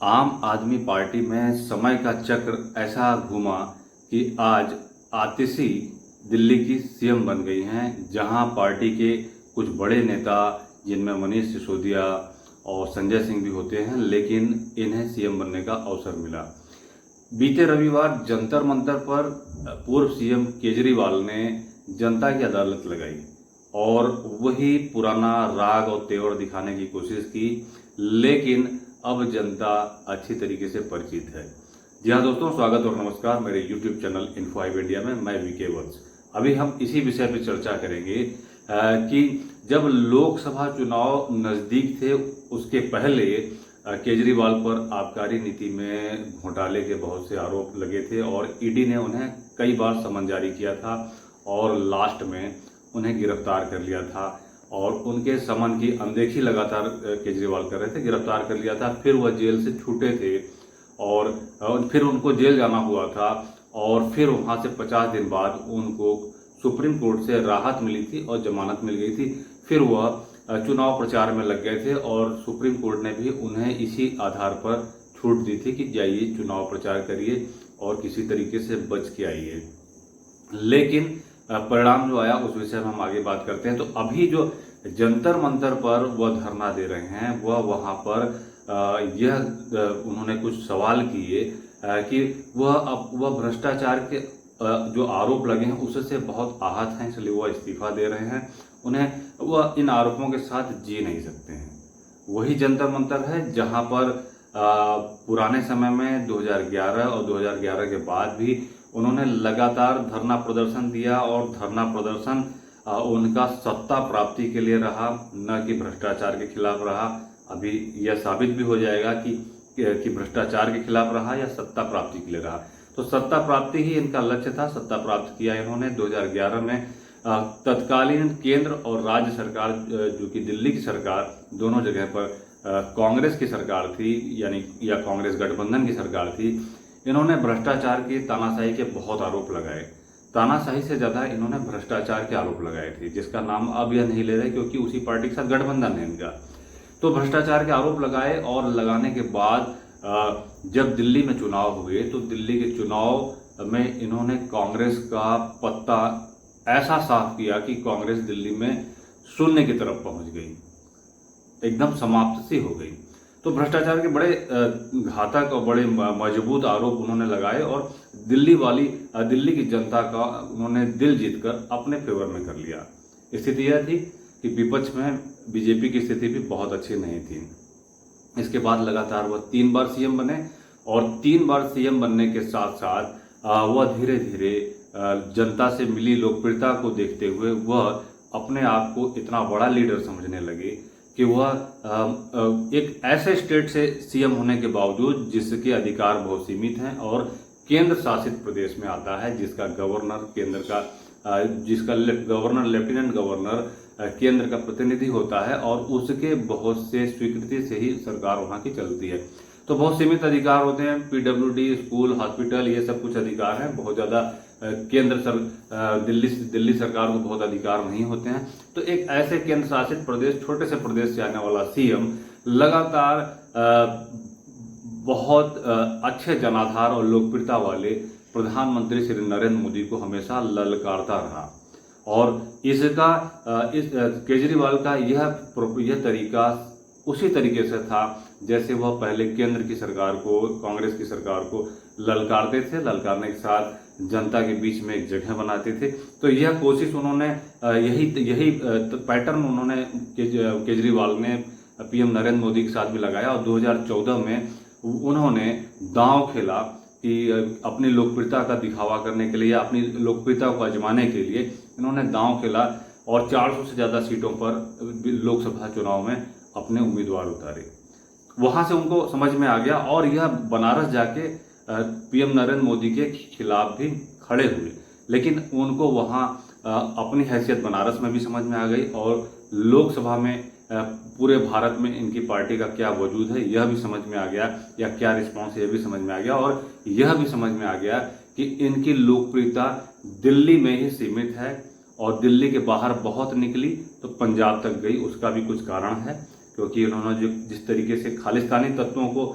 आम आदमी पार्टी में समय का चक्र ऐसा घूमा कि आज आतिशी दिल्ली की सीएम बन गई हैं, जहां पार्टी के कुछ बड़े नेता जिनमें मनीष सिसोदिया और संजय सिंह भी होते हैं, लेकिन इन्हें सीएम बनने का अवसर मिला। बीते रविवार जंतर मंतर पर पूर्व सीएम केजरीवाल ने जनता की अदालत लगाई और वही पुराना राग और तेवर दिखाने की कोशिश की, लेकिन अब जनता अच्छी तरीके से परिचित है। जी हाँ दोस्तों, स्वागत और नमस्कार मेरे YouTube चैनल इन्फो इंडिया में। मैं वीके वंश। अभी हम इसी विषय पर चर्चा करेंगे कि जब लोकसभा चुनाव नज़दीक थे, उसके पहले केजरीवाल पर आबकारी नीति में घोटाले के बहुत से आरोप लगे थे और ईडी ने उन्हें कई बार समन जारी किया था और लास्ट में उन्हें गिरफ्तार कर लिया था। और उनके समन की अनदेखी लगातार केजरीवाल कर रहे थे, गिरफ्तार कर लिया था। फिर वह जेल से छूटे थे और फिर उनको जेल जाना हुआ था और फिर वहाँ से 50 दिन बाद उनको सुप्रीम कोर्ट से राहत मिली थी और जमानत मिल गई थी। फिर वह चुनाव प्रचार में लग गए थे और सुप्रीम कोर्ट ने भी उन्हें इसी आधार पर छूट दी थी कि जाइए चुनाव प्रचार करिए और किसी तरीके से बच के आइए। लेकिन परिणाम जो आया उस विषय में हम आगे बात करते हैं। तो अभी जो जंतर मंतर पर वह धरना दे रहे हैं, वह वहाँ पर उन्होंने कुछ सवाल किए कि वह भ्रष्टाचार के जो आरोप लगे हैं उससे बहुत आहत हैं, इसलिए वह इस्तीफा दे रहे हैं। वह इन आरोपों के साथ जी नहीं सकते हैं। वही जंतर मंतर है जहां पर पुराने समय में 2011 और 2011 के बाद भी उन्होंने लगातार धरना प्रदर्शन दिया और धरना प्रदर्शन उनका सत्ता प्राप्ति के लिए रहा, न कि भ्रष्टाचार के खिलाफ रहा। अभी यह साबित भी हो जाएगा कि भ्रष्टाचार के खिलाफ रहा या सत्ता प्राप्ति के लिए रहा। तो सत्ता प्राप्ति ही इनका लक्ष्य था। सत्ता प्राप्त किया इन्होंने 2011 में। तत्कालीन केंद्र और राज्य सरकार, जो कि दिल्ली की सरकार, दोनों जगह पर कांग्रेस की सरकार थी, यानी या कांग्रेस गठबंधन की सरकार थी। इन्होंने भ्रष्टाचार की, तानाशाही के बहुत आरोप लगाए। तानाशाही से ज्यादा इन्होंने भ्रष्टाचार के आरोप लगाए थे, जिसका नाम अब यह नहीं ले रहे क्योंकि उसी पार्टी के साथ गठबंधन है इनका। तो भ्रष्टाचार के आरोप लगाए और लगाने के बाद जब दिल्ली में चुनाव हुए तो दिल्ली के चुनाव में इन्होंने कांग्रेस का पत्ता ऐसा साफ किया कि कांग्रेस दिल्ली में शून्य की तरफ पहुंच गई, एकदम समाप्त सी हो गई। तो भ्रष्टाचार के बड़े घातक और बड़े मजबूत आरोप उन्होंने लगाए और दिल्ली की जनता का उन्होंने दिल जीतकर अपने फेवर में कर लिया। स्थिति यह थी कि विपक्ष में बीजेपी की स्थिति भी बहुत अच्छी नहीं थी। इसके बाद लगातार वह 3 बार सीएम बने और 3 बार सीएम बनने के साथ साथ वह धीरे धीरे जनता से मिली लोकप्रियता को देखते हुए वह अपने आप को इतना बड़ा लीडर समझने लगे कि वह एक ऐसे स्टेट से सीएम होने के बावजूद जिसके अधिकार बहुत सीमित हैं और केंद्र शासित प्रदेश में आता है, जिसका गवर्नर लेफ्टिनेंट गवर्नर केंद्र का प्रतिनिधि होता है और उसके बहुत से स्वीकृति से ही सरकार वहां की चलती है। तो बहुत सीमित अधिकार होते हैं, पीडब्ल्यूडी, स्कूल, हॉस्पिटल, ये सब कुछ अधिकार हैं। बहुत ज्यादा दिल्ली सरकार को बहुत अधिकार नहीं होते हैं। तो एक ऐसे केंद्र शासित प्रदेश, छोटे से प्रदेश से आने वाला सीएम लगातार बहुत अच्छे जनाधार और लोकप्रियता वाले प्रधानमंत्री श्री नरेंद्र मोदी को हमेशा ललकारता रहा। और इस केजरीवाल का यह तरीका उसी तरीके से था जैसे वह पहले केंद्र की सरकार को, कांग्रेस की सरकार को ललकारते थे। ललकारने के साथ जनता के बीच में एक जगह बनाते थे। तो यह कोशिश उन्होंने, यही पैटर्न उन्होंने केजरीवाल ने पीएम नरेंद्र मोदी के साथ भी लगाया। और 2014 में उन्होंने दांव खेला कि अपनी लोकप्रियता का दिखावा करने के लिए या अपनी लोकप्रियता को आजमाने के लिए इन्होंने दांव खेला और 400 से ज्यादा सीटों पर लोकसभा चुनाव में अपने उम्मीदवार उतारे। वहां से उनको समझ में आ गया और यह बनारस जाके पीएम नरेंद्र मोदी के खिलाफ भी खड़े हुए। लेकिन उनको वहां अपनी हैसियत बनारस में भी समझ में आ गई और लोकसभा में पूरे भारत में इनकी पार्टी का क्या वजूद है यह भी समझ में आ गया, या क्या रिस्पॉन्स यह भी समझ में आ गया। और यह भी समझ में आ गया कि इनकी लोकप्रियता दिल्ली में ही सीमित है और दिल्ली के बाहर बहुत निकली तो पंजाब तक गई। उसका भी कुछ कारण है, क्योंकि उन्होंने जिस तरीके से खालिस्तानी तत्वों को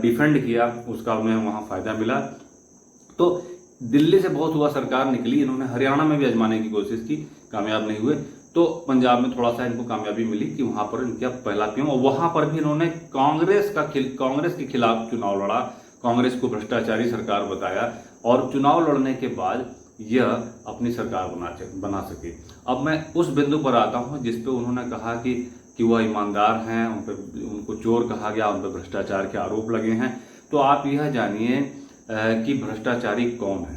डिफेंड किया, उसका उन्हें वहाँ फायदा मिला। तो दिल्ली से बहुत हुआ, सरकार निकली, इन्होंने हरियाणा में भी आजमाने की कोशिश की, कामयाब नहीं हुए। तो पंजाब में थोड़ा सा इनको कामयाबी मिली कि वहां पर इनका पहला पीएम, और वहां पर भी इन्होंने कांग्रेस के खिलाफ चुनाव लड़ा, कांग्रेस को भ्रष्टाचारी सरकार बताया, और चुनाव लड़ने के बाद यह अपनी सरकार बना सके। अब मैं उस बिंदु पर आता हूं जिस पे उन्होंने कहा कि वह ईमानदार हैं, उनको चोर कहा गया, उन पर भ्रष्टाचार के आरोप लगे हैं। तो आप यह जानिए कि भ्रष्टाचारी कौन है।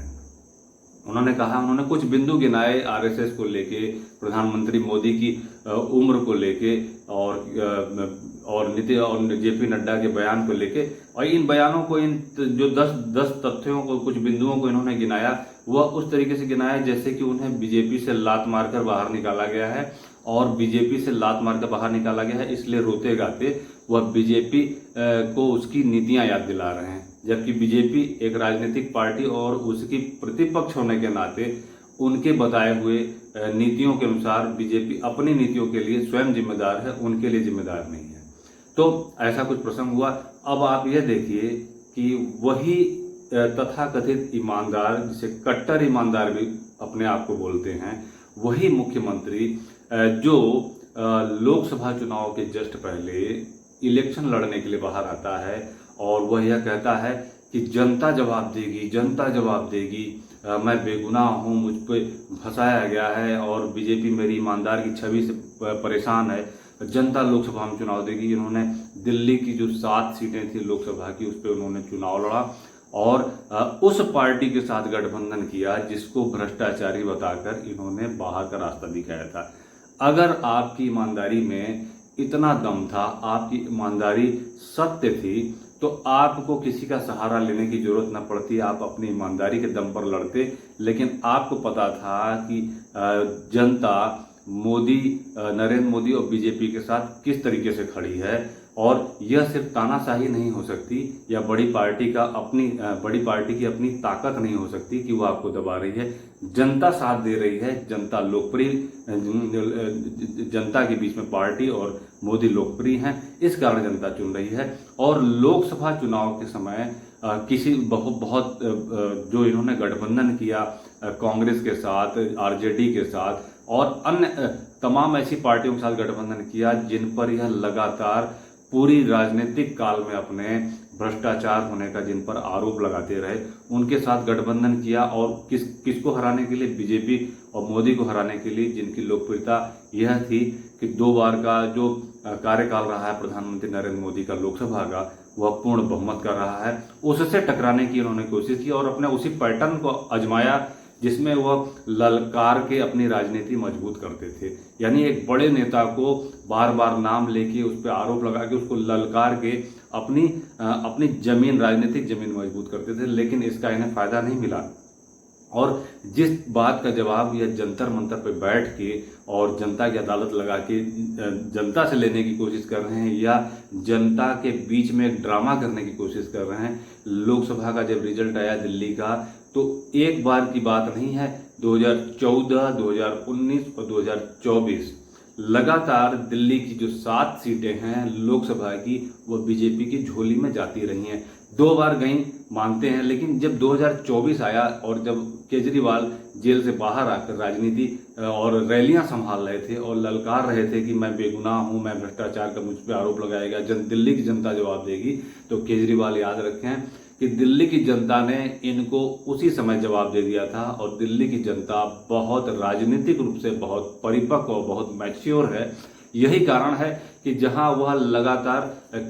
उन्होंने कहा, उन्होंने कुछ बिंदु गिनाए आरएसएस को लेके, प्रधानमंत्री मोदी की उम्र को लेके, और जेपी नड्डा के बयान को लेके, और इन बयानों को, इन जो 10 तथ्यों को, कुछ बिंदुओं को इन्होंने गिनाया, वह उस तरीके से गिनाया जैसे कि उन्हें बीजेपी से लात मारकर बाहर निकाला गया है, और बीजेपी से लात मारकर बाहर निकाला गया है इसलिए रोते गाते वह बीजेपी को उसकी नीतियां याद दिला रहे हैं। जबकि बीजेपी एक राजनीतिक पार्टी और उसकी प्रतिपक्ष होने के नाते उनके बताए हुए नीतियों के अनुसार बीजेपी अपनी नीतियों के लिए स्वयं जिम्मेदार है, उनके लिए जिम्मेदार नहीं है। तो ऐसा कुछ प्रसंग हुआ। अब आप यह देखिए कि वही तथाकथित ईमानदार, जिसे कट्टर ईमानदार भी अपने आप को बोलते हैं, वही मुख्यमंत्री जो लोकसभा चुनाव के जस्ट पहले इलेक्शन लड़ने के लिए बाहर आता है और वह यह कहता है कि जनता जवाब देगी, जनता जवाब देगी, मैं बेगुनाह हूं, मुझ पर फंसाया गया है और बीजेपी मेरी ईमानदार की छवि से परेशान है, जनता लोकसभा में चुनाव देगी। इन्होंने दिल्ली की जो 7 सीटें थी लोकसभा की, उस पर उन्होंने चुनाव लड़ा और उस पार्टी के साथ गठबंधन किया जिसको भ्रष्टाचारी बताकर इन्होंने बाहर का रास्ता दिखाया था। अगर आपकी ईमानदारी में इतना दम था, आपकी ईमानदारी सत्य थी, तो आपको किसी का सहारा लेने की जरूरत न पड़ती, आप अपनी ईमानदारी के दम पर लड़ते। लेकिन आपको पता था कि जनता नरेंद्र मोदी और बीजेपी के साथ किस तरीके से खड़ी है, और यह सिर्फ तानाशाही नहीं हो सकती, या बड़ी पार्टी की अपनी ताकत नहीं हो सकती कि वो आपको दबा रही है। जनता साथ दे रही है, जनता लोकप्रिय, जनता के बीच में पार्टी और मोदी लोकप्रिय हैं, इस कारण जनता चुन रही है। और लोकसभा चुनाव के समय किसी बहुत जो इन्होंने गठबंधन किया कांग्रेस के साथ, आरजेडी के साथ और अन्य तमाम ऐसी पार्टियों के साथ गठबंधन किया जिन पर यह लगातार पूरी राजनीतिक काल में अपने भ्रष्टाचार होने का जिन पर आरोप लगाते रहे, उनके साथ गठबंधन किया। और किसको हराने के लिए? बीजेपी और मोदी को हराने के लिए, जिनकी लोकप्रियता यह थी कि 2 बार का जो कार्यकाल रहा है प्रधानमंत्री नरेंद्र मोदी का लोकसभा का, वह पूर्ण बहुमत का रहा है, उससे टकराने की उन्होंने कोशिश की और अपने उसी पैटर्न को आजमाया जिसमें वह ललकार के अपनी राजनीति मजबूत करते थे। यानी एक बड़े नेता को बार बार नाम लेके उस पर आरोप लगा के उसको ललकार के अपनी जमीन, राजनीतिक जमीन मजबूत करते थे। लेकिन इसका इन्हें फायदा नहीं मिला, और जिस बात का जवाब यह जंतर मंतर पर बैठ के और जनता की अदालत लगा के जनता से लेने की कोशिश कर रहे हैं, या जनता के बीच में एक ड्रामा करने की कोशिश कर रहे हैं। लोकसभा का जब रिजल्ट आया दिल्ली का, तो एक बार की बात नहीं है, 2014, 2019 और 2024 लगातार दिल्ली की जो 7 सीटें हैं लोकसभा की, वह बीजेपी की झोली में जाती रही हैं। 2 बार गई मानते हैं, लेकिन जब 2024 आया और जब केजरीवाल जेल से बाहर आकर राजनीति और रैलियां संभाल रहे थे और ललकार रहे थे कि मैं बेगुनाह हूं, मैं भ्रष्टाचार का मुझ पर आरोप लगाया गया, दिल्ली की जनता जवाब देगी, तो केजरीवाल याद रखें कि दिल्ली की जनता ने इनको उसी समय जवाब दे दिया था। और दिल्ली की जनता बहुत राजनीतिक रूप से बहुत परिपक्व और बहुत मैच्योर है। यही कारण है कि जहां वह लगातार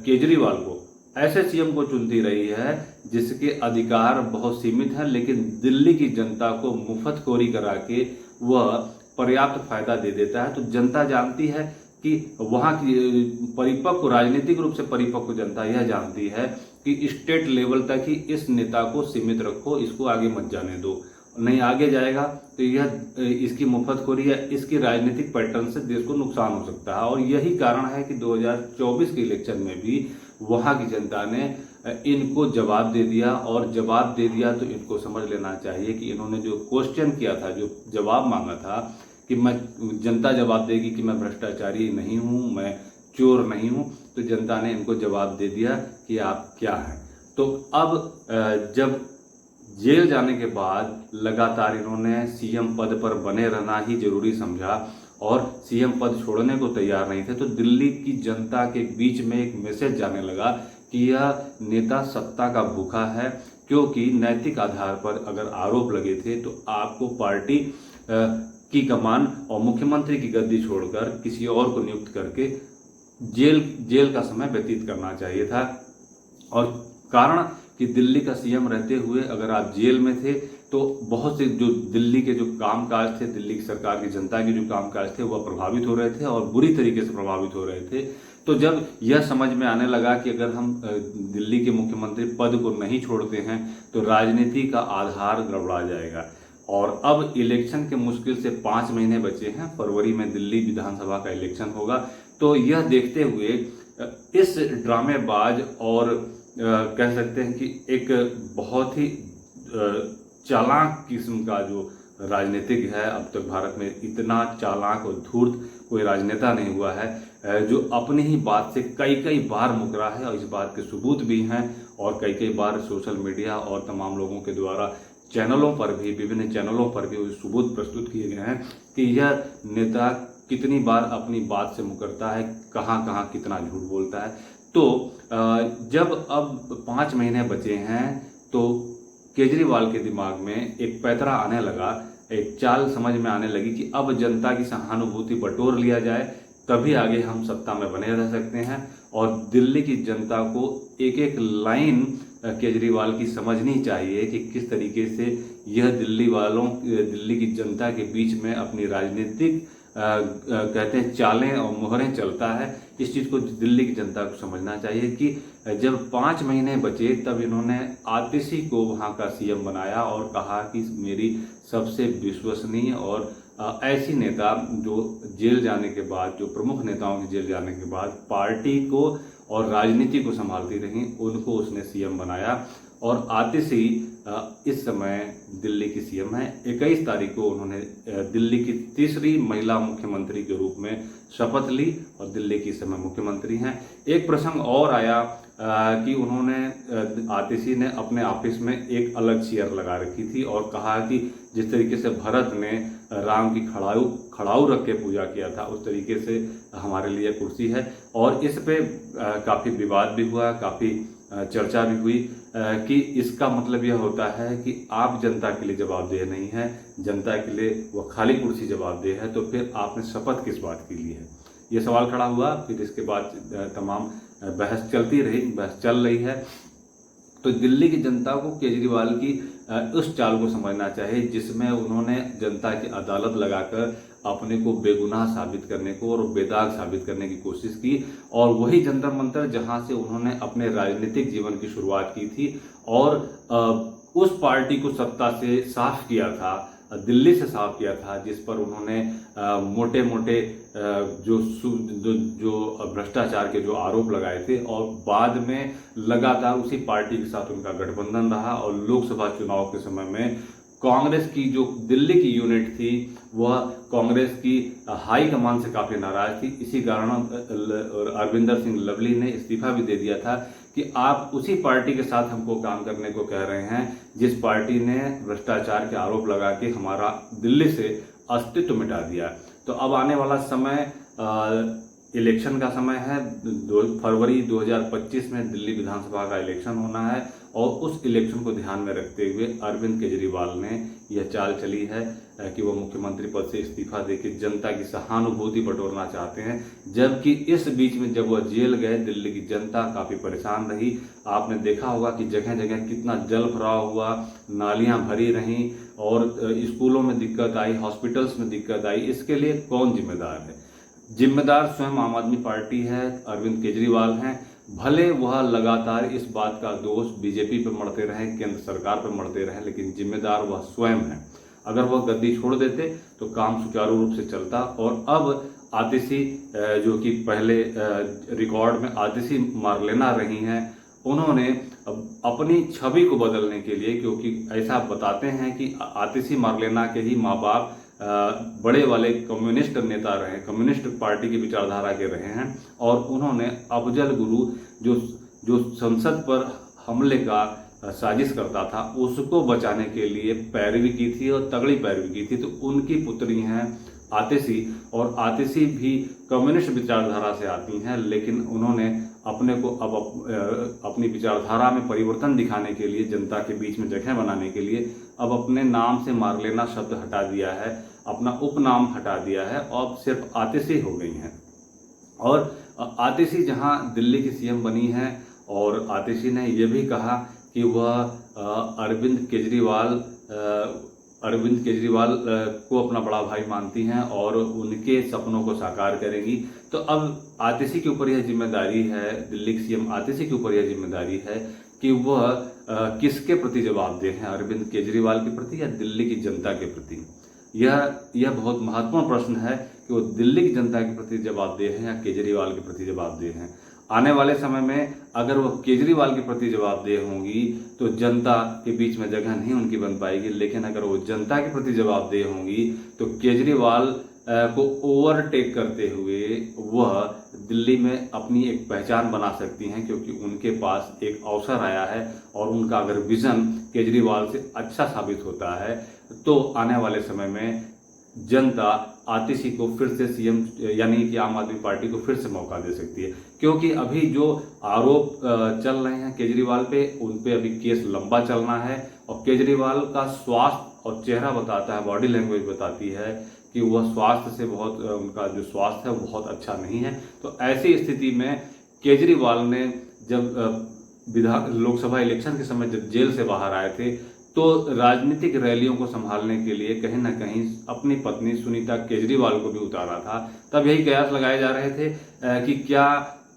केजरीवाल को ऐसे सीएम को चुनती रही है जिसके अधिकार बहुत सीमित हैं, लेकिन दिल्ली की जनता को मुफ्तखोरी करा के वह पर्याप्त फायदा दे देता है। तो जनता जानती है कि वहां की परिपक्व, राजनीतिक रूप से परिपक्व जनता यह जानती है कि स्टेट लेवल तक ही इस नेता को सीमित रखो, इसको आगे मत जाने दो, नहीं आगे जाएगा तो यह इसकी मुफ्तखोरी या इसकी राजनीतिक पैटर्न से देश को नुकसान हो सकता है। और यही कारण है कि 2024 के इलेक्शन में भी वहां की जनता ने इनको जवाब दे दिया, और जवाब दे दिया तो इनको समझ लेना चाहिए कि इन्होंने जो क्वेश्चन किया था, जो जवाब मांगा था कि मैं जनता जवाब देगी कि मैं भ्रष्टाचारी नहीं हूं, मैं चोर नहीं हूं। तो जनता ने इनको जवाब दे दिया कि आप क्या हैं। तो अब जब जेल जाने के बाद लगातार इन्होंने सीएम पद पर बने रहना ही जरूरी समझा और सीएम पद छोड़ने को तैयार नहीं थे, तो दिल्ली की जनता के बीच में एक मैसेज जाने लगा कि यह नेता सत्ता का भूखा है, क्योंकि नैतिक आधार पर अगर आरोप लगे थे तो आपको पार्टी की कमान और मुख्यमंत्री की गद्दी छोड़कर किसी और को नियुक्त करके जेल का समय व्यतीत करना चाहिए था। और कारण कि दिल्ली का सीएम रहते हुए अगर आप जेल में थे तो बहुत से जो दिल्ली के जो कामकाज थे, दिल्ली की सरकार की जनता के जो कामकाज थे वह प्रभावित हो रहे थे और बुरी तरीके से प्रभावित हो रहे थे। तो जब यह समझ में आने लगा कि अगर हम दिल्ली के मुख्यमंत्री पद को नहीं छोड़ते हैं तो राजनीति का आधार गड़बड़ा जाएगा। और अब इलेक्शन के मुश्किल से 5 महीने बचे हैं, फरवरी में दिल्ली विधानसभा का इलेक्शन होगा। तो यह देखते हुए इस ड्रामेबाज और कह सकते हैं कि एक बहुत ही चालाक किस्म का जो राजनीतिक है, अब तक भारत में इतना चालाक और धूर्त कोई राजनेता नहीं हुआ है, जो अपनी ही बात से कई बार मुकरा है और इस बात के सबूत भी हैं और कई बार सोशल मीडिया और तमाम लोगों के द्वारा चैनलों पर भी, विभिन्न चैनलों पर भी सबूत प्रस्तुत किए गए हैं कि यह नेता कितनी बार अपनी बात से मुकरता है, कहाँ कितना झूठ बोलता है। तो जब अब 5 महीने बचे हैं तो केजरीवाल के दिमाग में एक पैतरा आने लगा, एक चाल समझ में आने लगी कि अब जनता की सहानुभूति बटोर लिया जाए, तभी आगे हम सत्ता में बने रह सकते हैं। और दिल्ली की जनता को एक लाइन केजरीवाल की समझनी चाहिए कि किस तरीके से यह दिल्ली की जनता के बीच में अपनी राजनीतिक कहते हैं चालें और मोहरें चलता है। इस चीज़ को दिल्ली की जनता को समझना चाहिए कि जब 5 महीने बचे तब इन्होंने आतिशी को वहां का सीएम बनाया और कहा कि मेरी सबसे विश्वसनीय और ऐसी नेता जो जेल जाने के बाद, जो प्रमुख नेताओं के जेल जाने के बाद पार्टी को और राजनीति को संभालती रहीं, उनको उसने सीएम बनाया। और आतिशी इस समय दिल्ली की सीएम है। 21 तारीख को उन्होंने दिल्ली की तीसरी महिला मुख्यमंत्री के रूप में शपथ ली और दिल्ली की समय मुख्यमंत्री हैं। एक प्रसंग और आया कि उन्होंने आतिशी ने अपने ऑफिस में एक अलग चेयर लगा रखी थी और कहा कि जिस तरीके से भरत ने राम की खड़ाऊ रख के पूजा किया था, उस तरीके से हमारे लिए कुर्सी है। और इस पे काफ़ी विवाद भी हुआ, काफ़ी चर्चा भी हुई कि इसका मतलब यह होता है कि आप जनता के लिए जवाबदेह नहीं है, जनता के लिए वो खाली कुर्सी जवाबदेह है, तो फिर आपने शपथ किस बात की ली है, ये सवाल खड़ा हुआ। फिर इसके बाद तमाम बहस चलती रही, बहस चल रही है। तो दिल्ली की जनता को केजरीवाल की उस चाल को समझना चाहिए जिसमें उन्होंने जनता की अदालत लगाकर अपने को बेगुनाह साबित करने को और बेदाग साबित करने की कोशिश की। और वही जंतर मंतर जहां से उन्होंने अपने राजनीतिक जीवन की शुरुआत की थी और उस पार्टी को सत्ता से साफ किया था, दिल्ली से साफ किया था, जिस पर उन्होंने मोटे मोटे जो भ्रष्टाचार के जो आरोप लगाए थे और बाद में लगातार उसी पार्टी के साथ उनका गठबंधन रहा। और लोकसभा चुनाव के समय में कांग्रेस की जो दिल्ली की यूनिट थी वह कांग्रेस की हाई कमान से काफ़ी नाराज थी। इसी कारण अरविंदर सिंह लवली ने इस्तीफा भी दे दिया था कि आप उसी पार्टी के साथ हमको काम करने को कह रहे हैं जिस पार्टी ने भ्रष्टाचार के आरोप लगा के हमारा दिल्ली से अस्तित्व मिटा दिया। तो अब आने वाला समय इलेक्शन का समय है। फरवरी 2025 में दिल्ली विधानसभा का इलेक्शन होना है और उस इलेक्शन को ध्यान में रखते हुए अरविंद केजरीवाल ने यह चाल चली है कि वो मुख्यमंत्री पद से इस्तीफा देकर जनता की सहानुभूति बटोरना चाहते हैं। जबकि इस बीच में जब वह जेल गए, दिल्ली की जनता काफ़ी परेशान रही। आपने देखा होगा कि जगह जगह कितना जल भराव हुआ, नालियां भरी रहीं और स्कूलों में दिक्कत आई, हॉस्पिटल्स में दिक्कत आई। इसके लिए कौन जिम्मेदार है? जिम्मेदार स्वयं आम आदमी पार्टी है, अरविंद केजरीवाल हैं। भले वह लगातार इस बात का दोष बीजेपी पर मढ़ते रहें, केंद्र सरकार पर मढ़ते रहें, लेकिन जिम्मेदार वह स्वयं है। अगर वह गद्दी छोड़ देते तो काम सुचारू रूप से चलता। और अब आतिशी जो कि पहले रिकॉर्ड में आतिशी मार्लेना रही हैं, उन्होंने अपनी छवि को बदलने के लिए, क्योंकि ऐसा बताते हैं कि आतिशी मार्लेना के ही माँ बाप बड़े वाले कम्युनिस्ट नेता रहे, कम्युनिस्ट पार्टी की विचारधारा के रहे हैं और उन्होंने अफजल गुरु जो संसद पर हमले का साजिश करता था उसको बचाने के लिए पैरवी की थी और तगड़ी पैरवी की थी। तो उनकी पुत्री हैं आतिशी, और आतिशी भी कम्युनिस्ट विचारधारा से आती हैं, लेकिन उन्होंने अपने को अब अपनी विचारधारा में परिवर्तन दिखाने के लिए, जनता के बीच में जगह बनाने के लिए अब अपने नाम से मारलेना शब्द हटा दिया है, अपना उपनाम हटा दिया है और सिर्फ आतिशी हो गई हैं। और आतिशी जहां दिल्ली की सीएम बनी है और आतिशी ने यह भी कहा कि वह अरविंद केजरीवाल को अपना बड़ा भाई मानती हैं और उनके सपनों को साकार करेंगी। तो अब आतिशी के ऊपर यह जिम्मेदारी है, दिल्ली की सीएम आतिशी के ऊपर यह जिम्मेदारी है कि वह किसके प्रति जवाबदेह हैं, अरविंद केजरीवाल के प्रति या दिल्ली की जनता के प्रति। यह बहुत महत्वपूर्ण प्रश्न है कि वो दिल्ली की जनता के प्रति जवाबदेह हैं या केजरीवाल के प्रति जवाबदेह हैं। आने वाले समय में अगर वो केजरीवाल के प्रति जवाबदेह होंगी तो जनता के बीच में जगह नहीं उनकी बन पाएगी, लेकिन अगर वो जनता के प्रति जवाबदेह होंगी तो केजरीवाल को ओवरटेक करते हुए वह दिल्ली में अपनी एक पहचान बना सकती हैं, क्योंकि उनके पास एक अवसर आया है और उनका अगर विजन केजरीवाल से अच्छा साबित होता है तो आने वाले समय में जनता आतिशी को फिर से सीएम यानी कि आम आदमी पार्टी को फिर से मौका दे सकती है। क्योंकि अभी जो आरोप चल रहे हैं केजरीवाल पे, उन पे अभी केस लंबा चलना है और केजरीवाल का स्वास्थ्य और चेहरा बताता है, बॉडी लैंग्वेज बताती है कि वह स्वास्थ्य से बहुत, उनका जो स्वास्थ्य है वो बहुत अच्छा नहीं है। तो ऐसी स्थिति में केजरीवाल ने जब लोकसभा इलेक्शन के समय जब जेल से बाहर आए थे तो राजनीतिक रैलियों को संभालने के लिए कहीं ना कहीं अपनी पत्नी सुनीता केजरीवाल को भी उतारा था। तब यही कयास लगाए जा रहे थे कि क्या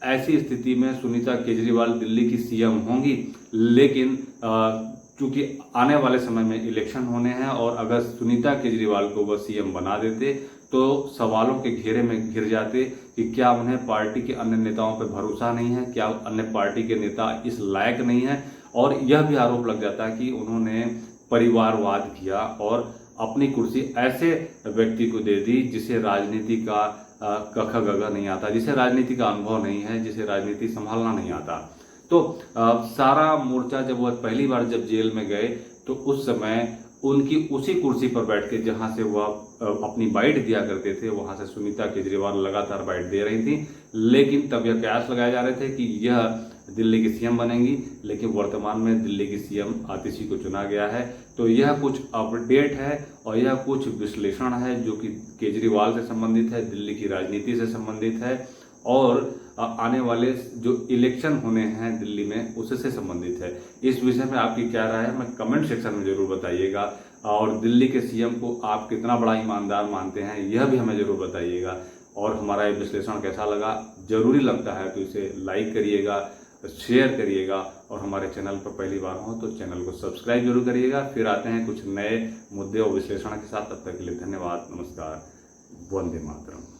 ऐसी स्थिति में सुनीता केजरीवाल दिल्ली की सीएम होंगी। लेकिन चूंकि आने वाले समय में इलेक्शन होने हैं और अगर सुनीता केजरीवाल को वह सीएम बना देते तो सवालों के घेरे में घिर जाते कि क्या उन्हें पार्टी के अन्य नेताओं पर भरोसा नहीं है, क्या अन्य पार्टी के नेता इस लायक नहीं है। और यह भी आरोप लग जाता है कि उन्होंने परिवारवाद किया और अपनी कुर्सी ऐसे व्यक्ति को दे दी जिसे राजनीति का कख गग नहीं आता, जिसे राजनीति का अनुभव नहीं है, जिसे राजनीति संभालना नहीं आता। तो सारा मोर्चा जब वह पहली बार जब जेल में गए तो उस समय उनकी उसी कुर्सी पर बैठ के जहां से वह अपनी बाइट दिया करते थे वहां से सुनीता केजरीवाल लगातार बाइट दे रही थी। लेकिन तब यह कयास लगाए जा रहे थे कि यह दिल्ली की सीएम बनेंगी, लेकिन वर्तमान में दिल्ली की सीएम आतिशी को चुना गया है। तो यह कुछ अपडेट है और यह कुछ विश्लेषण है जो कि केजरीवाल से संबंधित है, दिल्ली की राजनीति से संबंधित है और आने वाले जो इलेक्शन होने हैं दिल्ली में उससे संबंधित है। इस विषय में आपकी क्या राय है, मैं कमेंट सेक्शन में जरूर बताइएगा। और दिल्ली के सीएम को आप कितना बड़ा ईमानदार मानते हैं यह भी हमें जरूर बताइएगा। और हमारा ये विश्लेषण कैसा लगा, जरूरी लगता है तो इसे लाइक करिएगा, शेयर करिएगा और हमारे चैनल पर पहली बार हो तो चैनल को सब्सक्राइब जरूर करिएगा। फिर आते हैं कुछ नए मुद्दे और विश्लेषण के साथ। तब तक के लिए धन्यवाद, नमस्कार, वंदे मातरम।